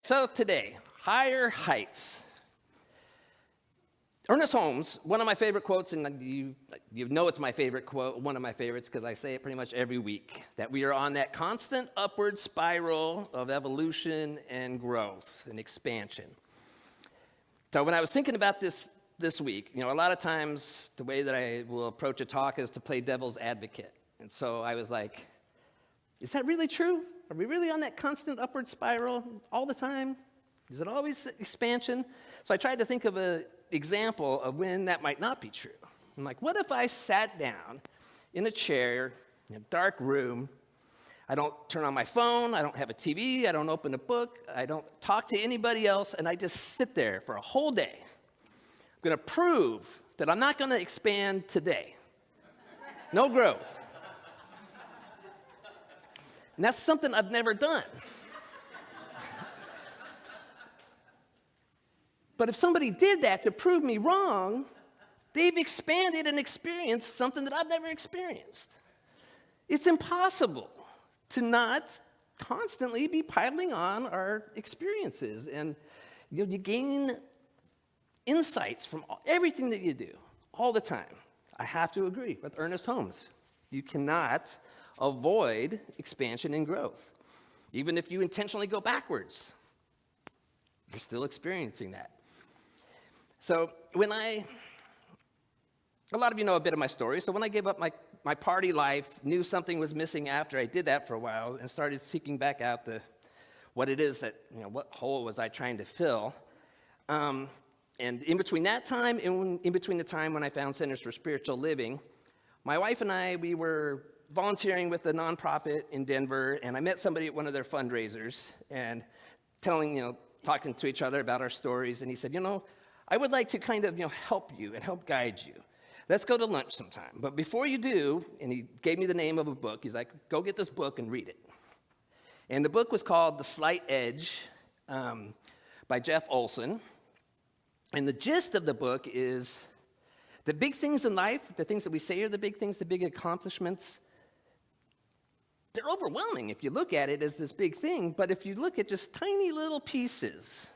So today, higher heights. Ernest Holmes, one of my favorite quotes, and you know it's my favorite quote, one of my favorites, because I say it pretty much every week, that we are on that constant upward spiral of evolution and growth and expansion. So when I was thinking about this week, a lot of times the way that I will approach a talk is to play devil's advocate. And so I was like, is that really true? Are we really on that constant upward spiral all the time? Is it always expansion? So I tried to think of an example of when that might not be true. I'm like, what if I sat down in a chair in a dark room? I don't turn on my phone, I don't have a TV, I don't open a book, I don't talk to anybody else, and I just sit there for a whole day. I'm going to prove that I'm not going to expand today. No growth. And that's something I've never done. But if somebody did that to prove me wrong, they've expanded and experienced something that I've never experienced. It's impossible to not constantly be piling on our experiences. And you gain insights from everything that you do all the time. I have to agree with Ernest Holmes. You cannot avoid expansion and growth. Even if you intentionally go backwards, you're still experiencing that. So a lot of you know a bit of my story, so when I gave up my party life, knew something was missing after I did that for a while, and started seeking back out what it is that, what hole was I trying to fill. And in between that time, and in between the time when I found Centers for Spiritual Living, my wife and I, we were volunteering with a nonprofit in Denver, and I met somebody at one of their fundraisers, and talking to each other about our stories, and he said, I would like to kind of, help you and help guide you. Let's go to lunch sometime. But before you do, and he gave me the name of a book, he's like, go get this book and read it. And the book was called The Slight Edge by Jeff Olson. And the gist of the book is the big things in life, the things that we say are the big things, the big accomplishments, they're overwhelming if you look at it as this big thing. But if you look at just tiny little pieces,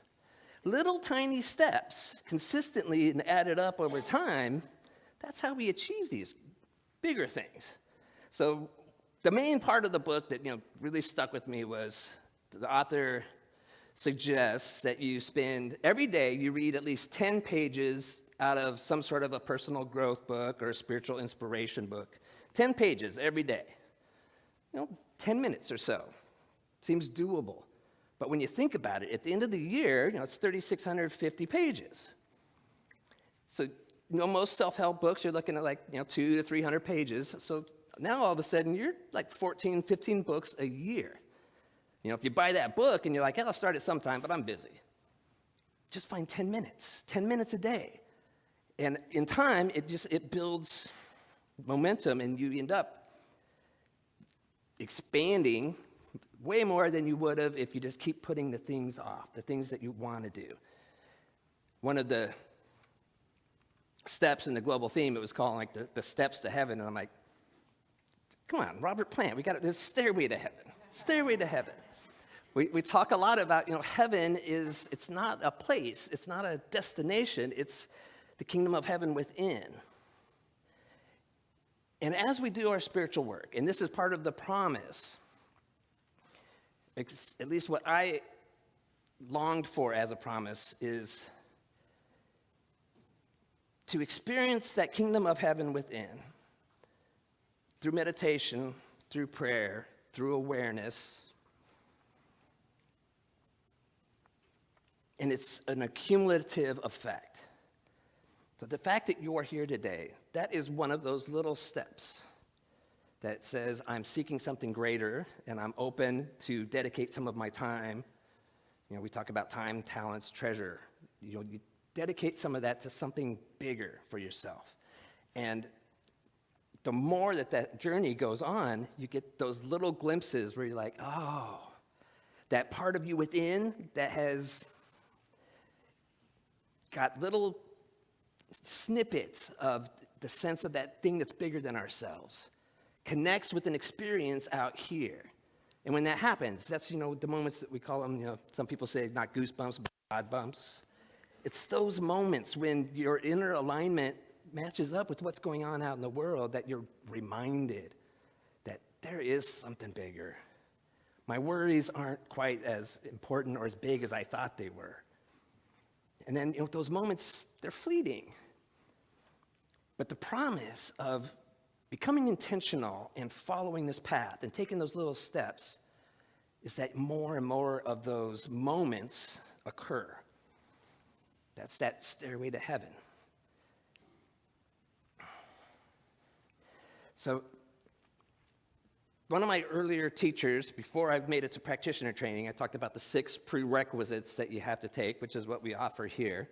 little tiny steps consistently and added up over time, that's how we achieve these bigger things. So the main part of the book that really stuck with me was the author suggests that you spend every day, you read at least 10 pages out of some sort of a personal growth book or a spiritual inspiration book. 10 pages every day. 10 minutes or so. Seems doable. But when you think about it, at the end of the year, it's 3,650 pages. So, most self-help books, you're looking at 200 to 300 pages. So now all of a sudden, you're like 14, 15 books a year. If you buy that book and you're like, I'll start it sometime, but I'm busy. Just find 10 minutes a day. And in time, it builds momentum, and you end up expanding way more than you would have if you just keep putting the things off, the things that you want to do. One of the steps in the global theme, it was called the steps to heaven, and I'm like, come on, Robert Plant, we got this stairway to heaven, stairway to heaven. We talk a lot about, heaven it's not a place, it's not a destination, it's the kingdom of heaven within. And as we do our spiritual work, and this is part of the promise, at least what I longed for as a promise, is to experience that kingdom of heaven within through meditation, through prayer, through awareness. And it's an accumulative effect. So the fact that you're here today, that is one of those little steps that says I'm seeking something greater and I'm open to dedicate some of my time. We talk about time, talents, treasure. You dedicate some of that to something bigger for yourself. And the more that journey goes on, you get those little glimpses where you're like, oh, that part of you within that has got little snippets of the sense of that thing that's bigger than ourselves connects with an experience out here. And when that happens, that's, the moments that we call them, some people say not goosebumps, but God bumps. It's those moments when your inner alignment matches up with what's going on out in the world that you're reminded that there is something bigger. My worries aren't quite as important or as big as I thought they were. And then, those moments, they're fleeting. But the promise of becoming intentional and following this path and taking those little steps is that more and more of those moments occur. That's that stairway to heaven. So, one of my earlier teachers, before I made it to practitioner training, I talked about the 6 prerequisites that you have to take, which is what we offer here.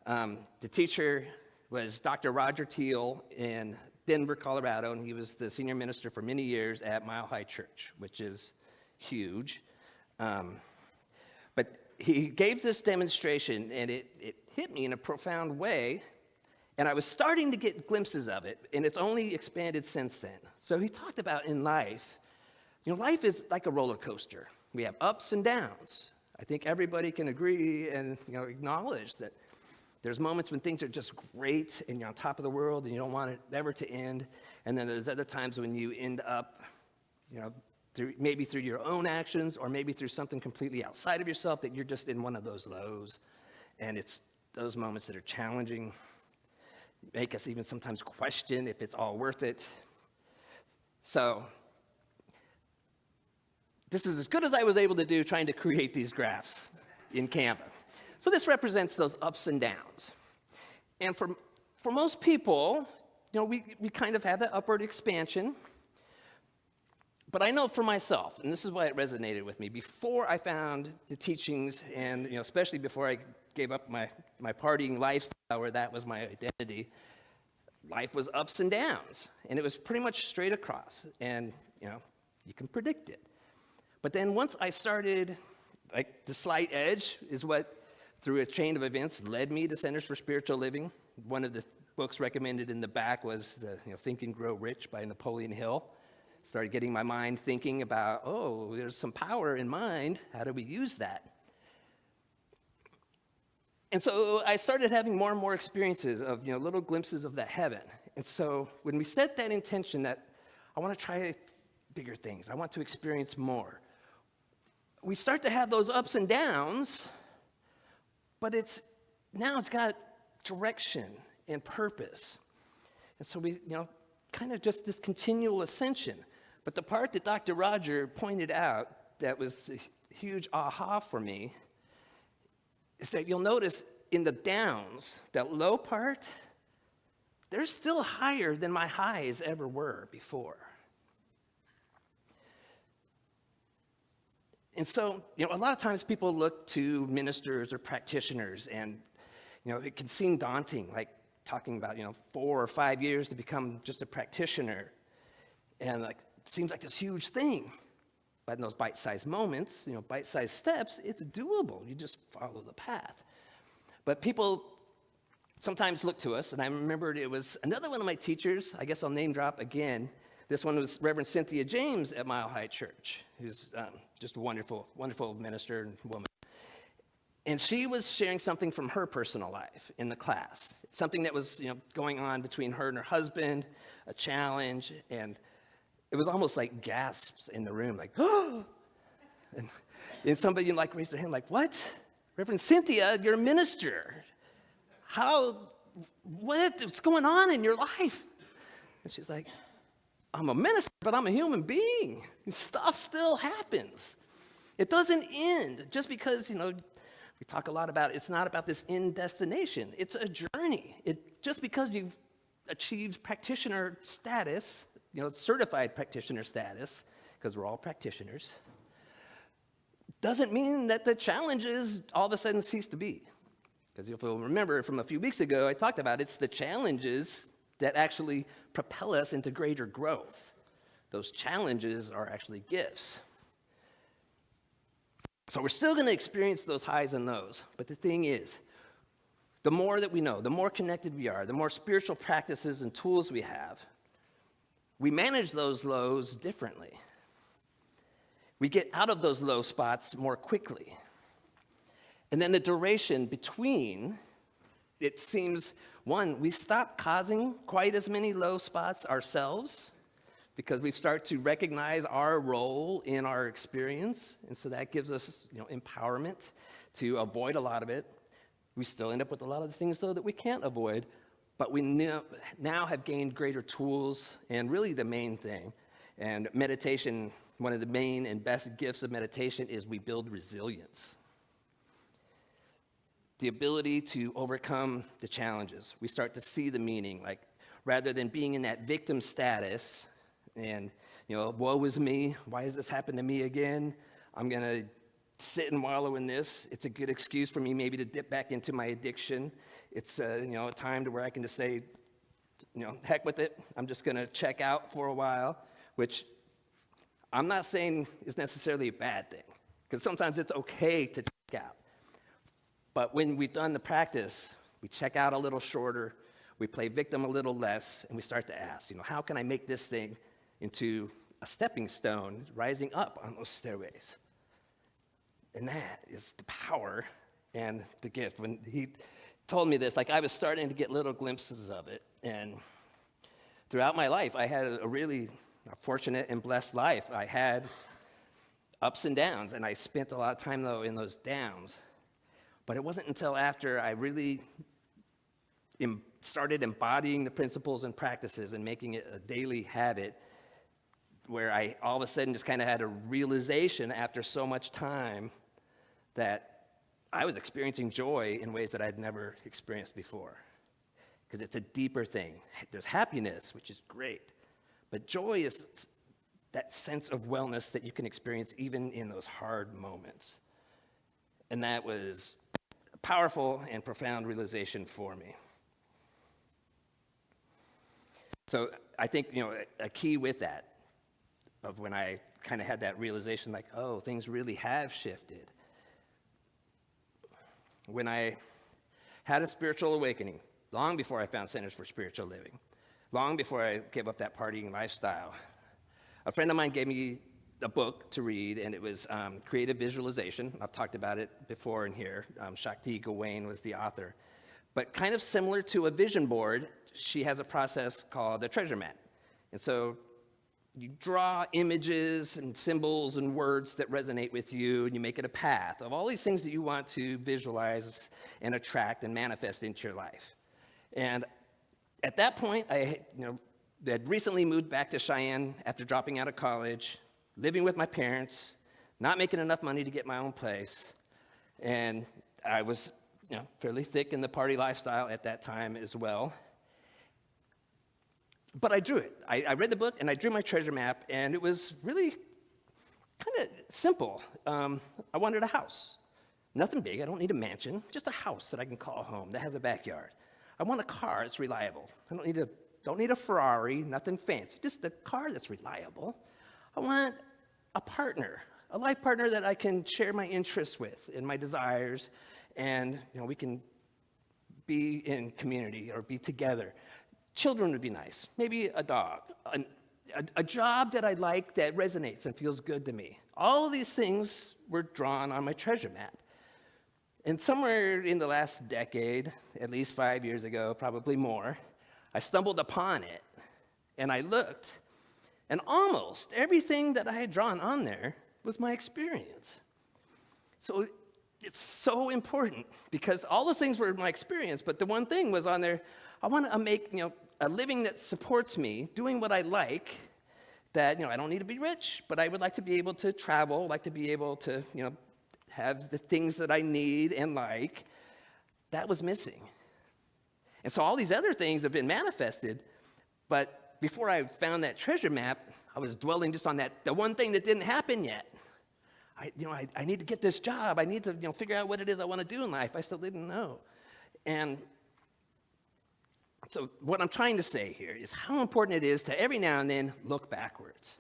The teacher was Dr. Roger Teal in Denver, Colorado, and he was the senior minister for many years at Mile High Church, which is huge. But he gave this demonstration, and it hit me in a profound way, and I was starting to get glimpses of it, and it's only expanded since then. So he talked about in life, life is like a roller coaster. We have ups and downs. I think everybody can agree and acknowledge that there's moments when things are just great and you're on top of the world and you don't want it ever to end. And then there's other times when you end up, maybe through your own actions or maybe through something completely outside of yourself that you're just in one of those lows. And it's those moments that are challenging, make us even sometimes question if it's all worth it. So this is as good as I was able to do trying to create these graphs in Canva. So this represents those ups and downs. And for most people, we kind of have that upward expansion. But I know for myself, and this is why it resonated with me, before I found the teachings, and especially before I gave up my partying lifestyle where that was my identity, life was ups and downs. And it was pretty much straight across. And, you can predict it. But then once I started, the slight edge is what, through a chain of events, led me to Centers for Spiritual Living. One of the books recommended in the back was the Think and Grow Rich by Napoleon Hill. Started getting my mind thinking about, there's some power in mind. How do we use that? And so I started having more and more experiences of, little glimpses of that heaven. And so when we set that intention that I want to try bigger things, I want to experience more, we start to have those ups and downs, but it's got direction and purpose. And so we, kind of just this continual ascension. But the part that Dr. Roger pointed out that was a huge aha for me is that you'll notice in the downs, that low part, they're still higher than my highs ever were before. And so, a lot of times people look to ministers or practitioners, and, it can seem daunting, like talking about, 4 or 5 years to become just a practitioner. And it seems like this huge thing. But in those bite-sized moments, bite-sized steps, it's doable. You just follow the path. But people sometimes look to us, and I remembered it was another one of my teachers, I guess I'll name drop again. This one was Reverend Cynthia James at Mile High Church, who's just a wonderful, wonderful minister and woman. And she was sharing something from her personal life in the class. Something that was, going on between her and her husband, a challenge, and it was almost like gasps in the room, like, oh! And somebody raised their hand, like, what? Reverend Cynthia, you're a minister. What's going on in your life? And she's like, I'm a minister, but I'm a human being. Stuff still happens. It doesn't end just because, we talk a lot about it's not about this end destination. It's a journey. Just because you've achieved practitioner status, certified practitioner status, because we're all practitioners, doesn't mean that the challenges all of a sudden cease to be. Because if you'll remember from a few weeks ago, I talked about it's the challenges that actually propel us into greater growth. Those challenges are actually gifts. So we're still going to experience those highs and lows. But the thing is, the more that we know, the more connected we are, the more spiritual practices and tools we have, we manage those lows differently. We get out of those low spots more quickly. And then the duration between, it seems, one, we stop causing quite as many low spots ourselves because we start to recognize our role in our experience. And so that gives us, empowerment to avoid a lot of it. We still end up with a lot of the things, though, that we can't avoid. But we now have gained greater tools, and really the main thing, and meditation, one of the main and best gifts of meditation is we build resilience. The ability to overcome the challenges. We start to see the meaning, like rather than being in that victim status and, woe is me, why has this happened to me again? I'm going to sit and wallow in this. It's a good excuse for me maybe to dip back into my addiction. It's a time to where I can just say, heck with it. I'm just going to check out for a while, which I'm not saying is necessarily a bad thing, because sometimes it's okay to check out. But when we've done the practice, we check out a little shorter, we play victim a little less, and we start to ask, how can I make this thing into a stepping stone, rising up on those stairways? And that is the power and the gift. When he told me this, I was starting to get little glimpses of it. And throughout my life, I had a really fortunate and blessed life. I had ups and downs, and I spent a lot of time, though, in those downs. But it wasn't until after I really started embodying the principles and practices and making it a daily habit where I all of a sudden just kind of had a realization after so much time that I was experiencing joy in ways that I'd never experienced before. Because it's a deeper thing. There's happiness, which is great. But joy is that sense of wellness that you can experience even in those hard moments. And that was a powerful and profound realization for me. So I think, a key with that, of when I kind of had that realization, things really have shifted. When I had a spiritual awakening, long before I found Centers for Spiritual Living, long before I gave up that partying lifestyle, a friend of mine gave me a book to read, and it was Creative Visualization. I've talked about it before in here. Shakti Gawain was the author. But kind of similar to a vision board, she has a process called a treasure map. And so you draw images and symbols and words that resonate with you, and you make it a path of all these things that you want to visualize and attract and manifest into your life. And at that point, I had recently moved back to Cheyenne after dropping out of college, living with my parents, not making enough money to get my own place. And I was fairly thick in the party lifestyle at that time as well. But I drew it. I read the book, and I drew my treasure map, and it was really kind of simple. I wanted a house. Nothing big. I don't need a mansion. Just a house that I can call home that has a backyard. I want a car that's reliable. I don't need a Ferrari, nothing fancy. Just a car that's reliable. I want a partner, a life partner that I can share my interests with and my desires, and we can be in community or be together. Children would be nice, maybe a dog, a job that I like that resonates and feels good to me. All of these things were drawn on my treasure map. And somewhere in the last decade, at least 5 years ago, probably more, I stumbled upon it, and I looked, and almost everything that I had drawn on there was my experience. So it's so important, because all those things were my experience, but the one thing was on there, I want to make a living that supports me, doing what I like, that I don't need to be rich, but I would like to be able to travel, like to be able to have the things that I need and like. That was missing. And so all these other things have been manifested, but before I found that treasure map, I was dwelling just on the one thing that didn't happen yet. I need to get this job. I need to figure out what it is I want to do in life. I still didn't know. And so what I'm trying to say here is how important it is to every now and then look backwards.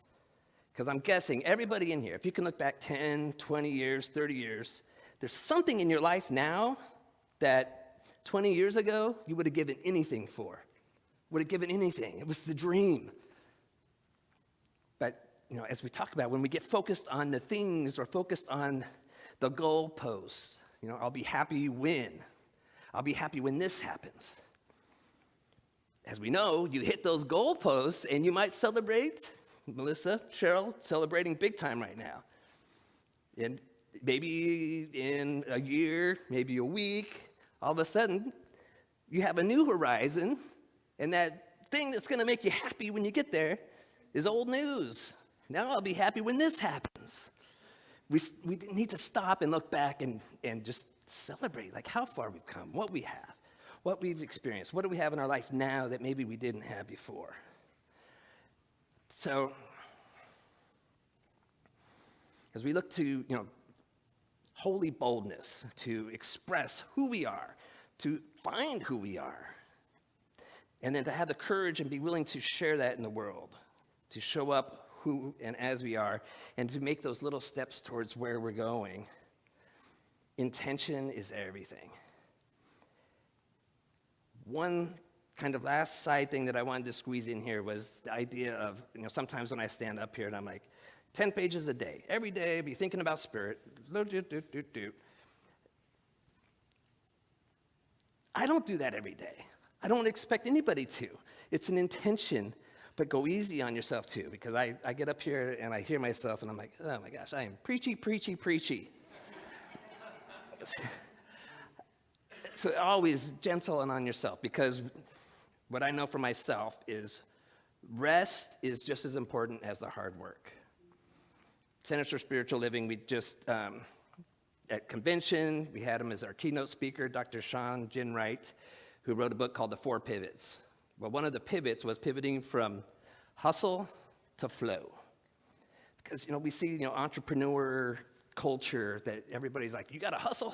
Because I'm guessing everybody in here, if you can look back 10, 20 years, 30 years, there's something in your life now that 20 years ago you would have given anything for. Would have given anything. It was the dream. But as we talk about, when we get focused on the things or focused on the goalposts, I'll be happy when. I'll be happy when this happens. As we know, you hit those goalposts and you might celebrate, Melissa, Cheryl, celebrating big time right now. And maybe in a year, maybe a week, all of a sudden, you have a new horizon, and that thing that's going to make you happy when you get there is old news. Now I'll be happy when this happens. We need to stop and look back and just celebrate, like how far we've come, what we have, what we've experienced, what do we have in our life now that maybe we didn't have before. So, as we look to, holy boldness, to express who we are, to find who we are, and then to have the courage and be willing to share that in the world, to show up who and as we are, and to make those little steps towards where we're going. Intention is everything. One kind of last side thing that I wanted to squeeze in here was the idea of, sometimes when I stand up here and I'm like, 10 pages a day, every day, be thinking about spirit. I don't do that every day. I don't expect anybody to. It's an intention, but go easy on yourself too, because I get up here and I hear myself and I'm like, oh my gosh, I am preachy. So always gentle and on yourself, because what I know for myself is rest is just as important as the hard work. Centers for Spiritual Living, we just, at convention, we had him as our keynote speaker, Dr. Sean Ginwright, who wrote a book called The Four Pivots. Well, one of the pivots was pivoting from hustle to flow. Because, we see, entrepreneur culture that everybody's like, you got to hustle.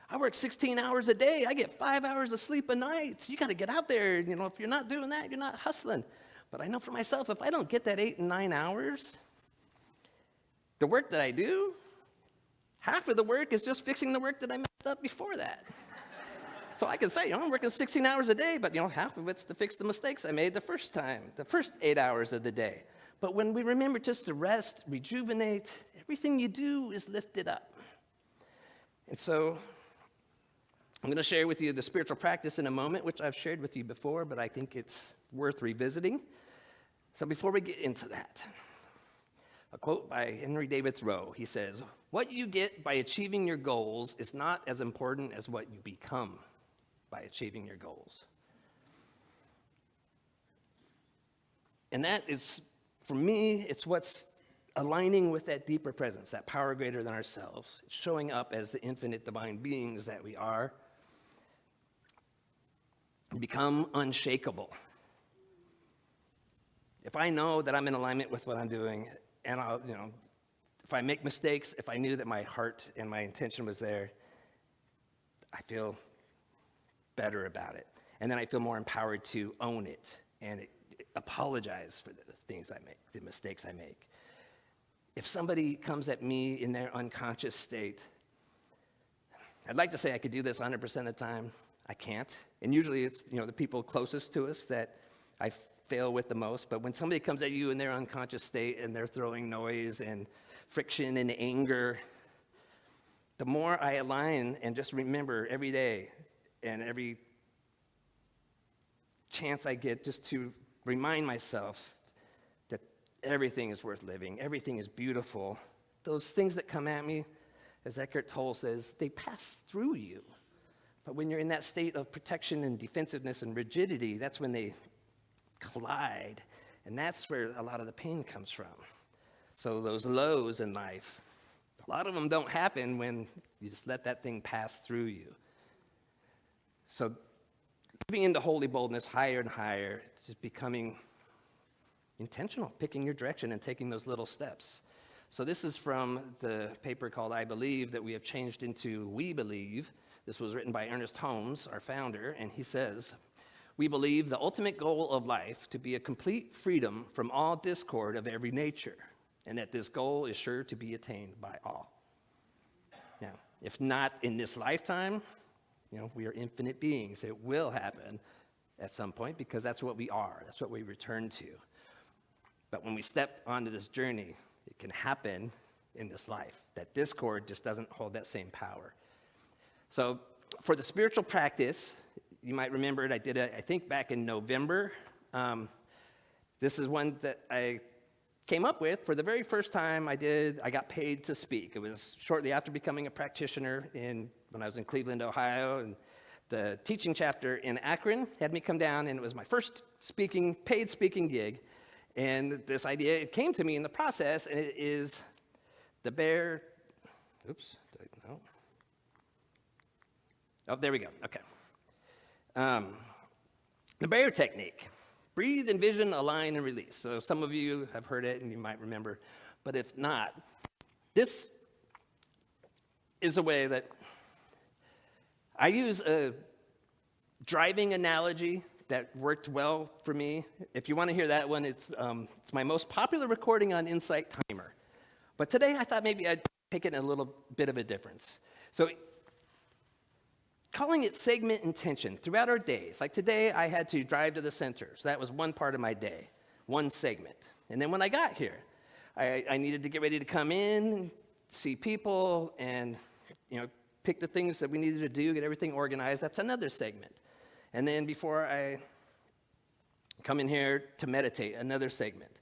I work 16 hours a day. I get 5 hours of sleep a night. So you got to get out there. If you're not doing that, you're not hustling. But I know for myself, if I don't get that 8 and 9 hours, the work that I do, half of the work is just fixing the work that I messed up before that. So I can say, I'm working 16 hours a day, but half of it's to fix the mistakes I made the first time, the first 8 hours of the day. But when we remember just to rest, rejuvenate, everything you do is lifted up. And so I'm going to share with you the spiritual practice in a moment, which I've shared with you before, but I think it's worth revisiting. So before we get into that, a quote by Henry David Thoreau. He says, "What you get by achieving your goals is not as important as what you become by achieving your goals." And that is, for me, it's what's aligning with that deeper presence, that power greater than ourselves, showing up as the infinite divine beings that we are. Become unshakable. If I know that I'm in alignment with what I'm doing, and if I make mistakes, if I knew that my heart and my intention was there, I feel better about it. And then I feel more empowered to own it and apologize for the things I make, the mistakes I make. If somebody comes at me in their unconscious state, I'd like to say I could do this 100% of the time. I can't. And usually it's, the people closest to us that I fail with the most. But when somebody comes at you in their unconscious state and they're throwing noise and friction and anger, the more I align and just remember every day and every chance I get just to remind myself that everything is worth living, everything is beautiful. Those things that come at me, as Eckhart Tolle says, they pass through you. But when you're in that state of protection and defensiveness and rigidity, that's when they collide. And that's where a lot of the pain comes from. So those lows in life, a lot of them don't happen when you just let that thing pass through you. So moving into holy boldness higher and higher, it's just becoming intentional, picking your direction and taking those little steps. So this is from the paper called I Believe that we have changed into We Believe. This was written by Ernest Holmes, our founder, and he says, "We believe the ultimate goal of life to be a complete freedom from all discord of every nature, and that this goal is sure to be attained by all." Now, if not in this lifetime, we are infinite beings. It will happen at some point because that's what we are. That's what we return to. But when we step onto this journey, it can happen in this life. That discord just doesn't hold that same power. So for the spiritual practice, you might remember it. I did it, I think, back in November. This is one that I came up with for the very first time I got paid to speak. It was shortly after becoming a practitioner when I was in Cleveland, Ohio, and the teaching chapter in Akron had me come down, and it was my first paid speaking gig. And this idea, it came to me in the process, and it is the bear, no. Oh, there we go, okay. The bear technique. Breathe, envision, align, and release. So some of you have heard it and you might remember, but if not, this is a way that I use a driving analogy that worked well for me. If you want to hear that one, it's my most popular recording on Insight Timer. But today I thought maybe I'd take it in a little bit of a difference. So calling it segment intention throughout our days. Like today, I had to drive to the center. So that was one part of my day, one segment. And then when I got here, I needed to get ready to come in, see people, and pick the things that we needed to do, get everything organized. That's another segment. And then before I come in here to meditate, another segment.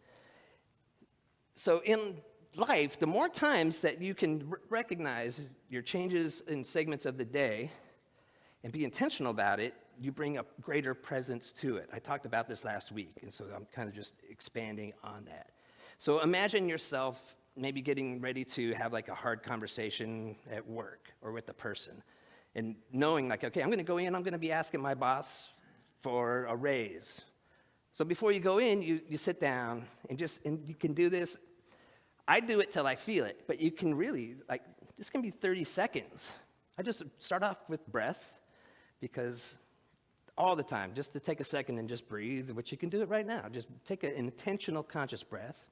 So in life, the more times that you can recognize your changes in segments of the day and be intentional about it, you bring a greater presence to it. I talked about this last week, and so I'm kind of just expanding on that. So imagine yourself maybe getting ready to have like a hard conversation at work or with a person, and knowing like, okay, I'm going to go in, I'm going to be asking my boss for a raise. So before you go in, you sit down and you can do this. I do it till I feel it, but you can really, this can be 30 seconds. I just start off with breath, because all the time, just to take a second and just breathe, which you can do it right now. Just take an intentional, conscious breath.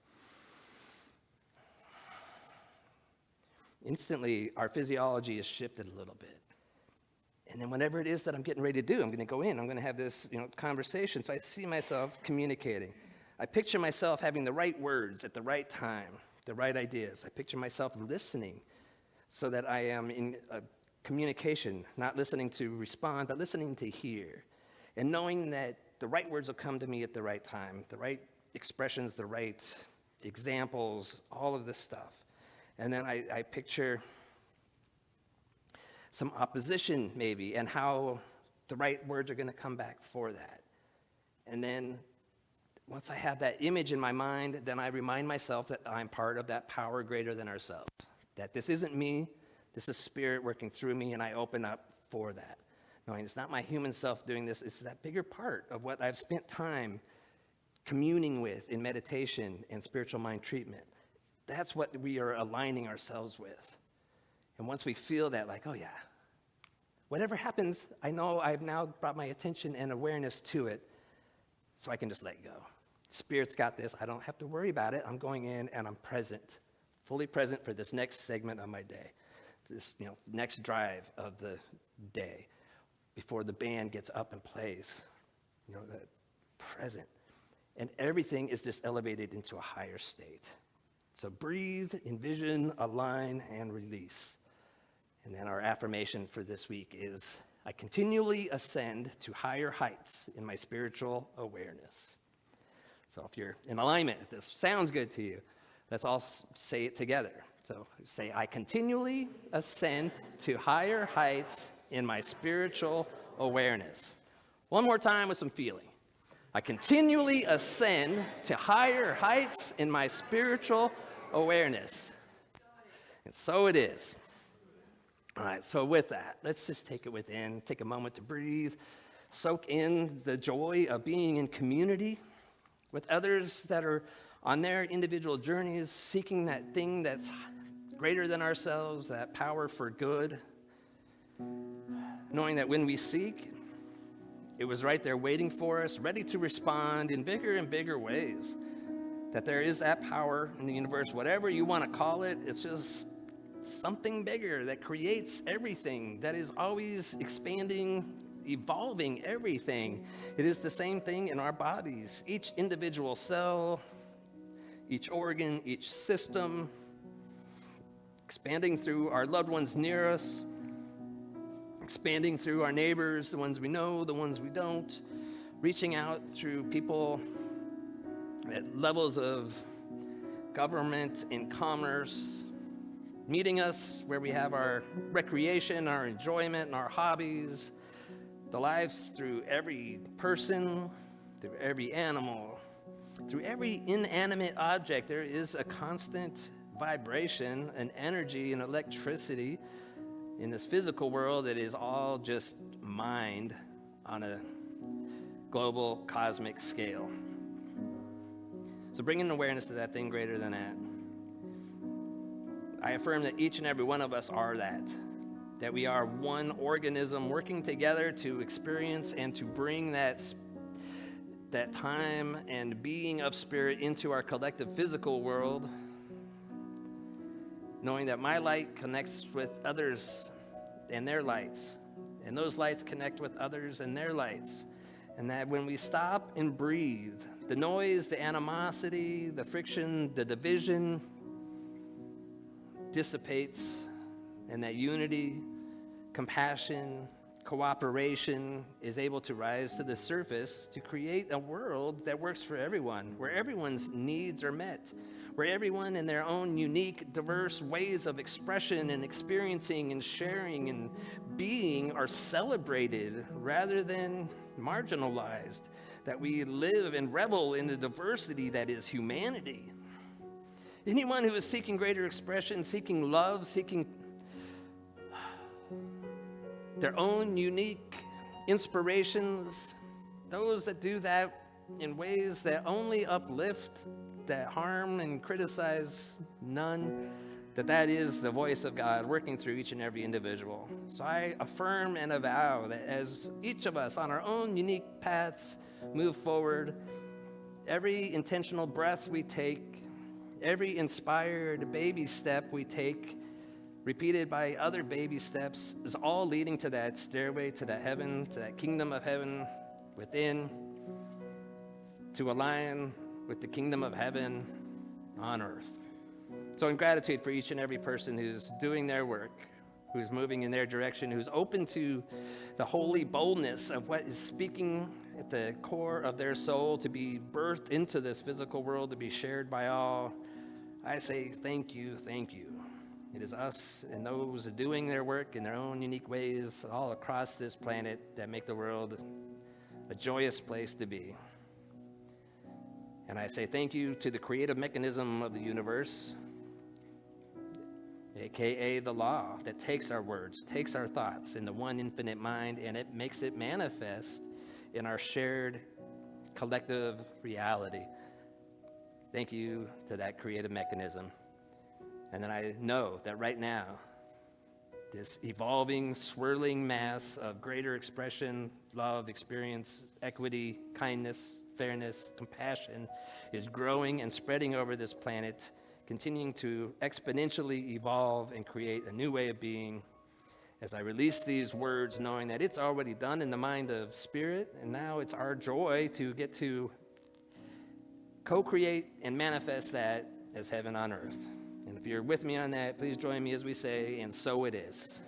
Instantly, our physiology is shifted a little bit. And then whatever it is that I'm getting ready to do, I'm going to go in, I'm going to have this conversation. So I see myself communicating. I picture myself having the right words at the right time, the right ideas. I picture myself listening so that I am in a communication, not listening to respond, but listening to hear. And knowing that the right words will come to me at the right time, the right expressions, the right examples, all of this stuff. And then I picture some opposition maybe, and how the right words are going to come back for that. And then once I have that image in my mind, then I remind myself that I'm part of that power greater than ourselves, that this isn't me, this is Spirit working through me, and I open up for that. Knowing it's not my human self doing this, it's that bigger part of what I've spent time communing with in meditation and spiritual mind treatment. That's what we are aligning ourselves with. And once we feel that, like, oh yeah, whatever happens, I know I've now brought my attention and awareness to it, so I can just let go. Spirit's got this. I don't have to worry about it. I'm going in and I'm present, fully present for this next segment of my day, this next drive of the day, before the band gets up and plays. That present. And everything is just elevated into a higher state. So breathe, envision, align, and release. And then our affirmation for this week is, I continually ascend to higher heights in my spiritual awareness. So if you're in alignment, if this sounds good to you, let's all say it together. So say, I continually ascend to higher heights in my spiritual awareness. One more time with some feeling. I continually ascend to higher heights in my spiritual awareness. And so it is. All right, so with that, let's just take it within, take a moment to breathe, soak in the joy of being in community with others that are on their individual journeys, seeking that thing that's greater than ourselves, that power for good. Knowing that when we seek, it was right there waiting for us, ready to respond in bigger and bigger ways. That there is that power in the universe, whatever you want to call it, it's just something bigger that creates everything, that is always expanding, evolving everything. It is the same thing in our bodies. Each individual cell, each organ, each system, expanding through our loved ones near us, expanding through our neighbors, the ones we know, the ones we don't, reaching out through people at levels of government and commerce, meeting us where we have our recreation, our enjoyment, and our hobbies, the lives through every person, through every animal, through every inanimate object. There is a constant vibration, an energy, and electricity in this physical world that is all just mind on a global cosmic scale. So bringing awareness to that thing greater than that. I affirm that each and every one of us are that we are one organism working together to experience and to bring that time and being of spirit into our collective physical world, knowing that my light connects with others and their lights, and those lights connect with others and their lights, and that when we stop and breathe, the noise, the animosity, the friction, the division dissipates, and that unity, compassion, cooperation is able to rise to the surface to create a world that works for everyone, where everyone's needs are met, where everyone in their own unique, diverse ways of expression and experiencing and sharing and being are celebrated rather than marginalized, that we live and revel in the diversity that is humanity. Anyone who is seeking greater expression, seeking love, seeking their own unique inspirations, those that do that in ways that only uplift, that harm and criticize none, that is the voice of God working through each and every individual. So I affirm and avow that as each of us on our own unique paths move forward, every intentional breath we take, every inspired baby step we take, repeated by other baby steps, is all leading to that stairway to that heaven, to that kingdom of heaven within, to align with the kingdom of heaven on earth. So in gratitude for each and every person who's doing their work, who's moving in their direction, who's open to the holy boldness of what is speaking at the core of their soul to be birthed into this physical world, to be shared by all, I say thank you, thank you. It is us and those doing their work in their own unique ways all across this planet that make the world a joyous place to be. And I say thank you to the creative mechanism of the universe, aka the law that takes our words, takes our thoughts in the one infinite mind, and it makes it manifest in our shared collective reality. Thank you to that creative mechanism. And then I know that right now, this evolving, swirling mass of greater expression, love, experience, equity, kindness, fairness, compassion is growing and spreading over this planet, continuing to exponentially evolve and create a new way of being. As I release these words, knowing that it's already done in the mind of spirit, and now it's our joy to get to co-create and manifest that as heaven on earth. And if you're with me on that, please join me as we say, and so it is.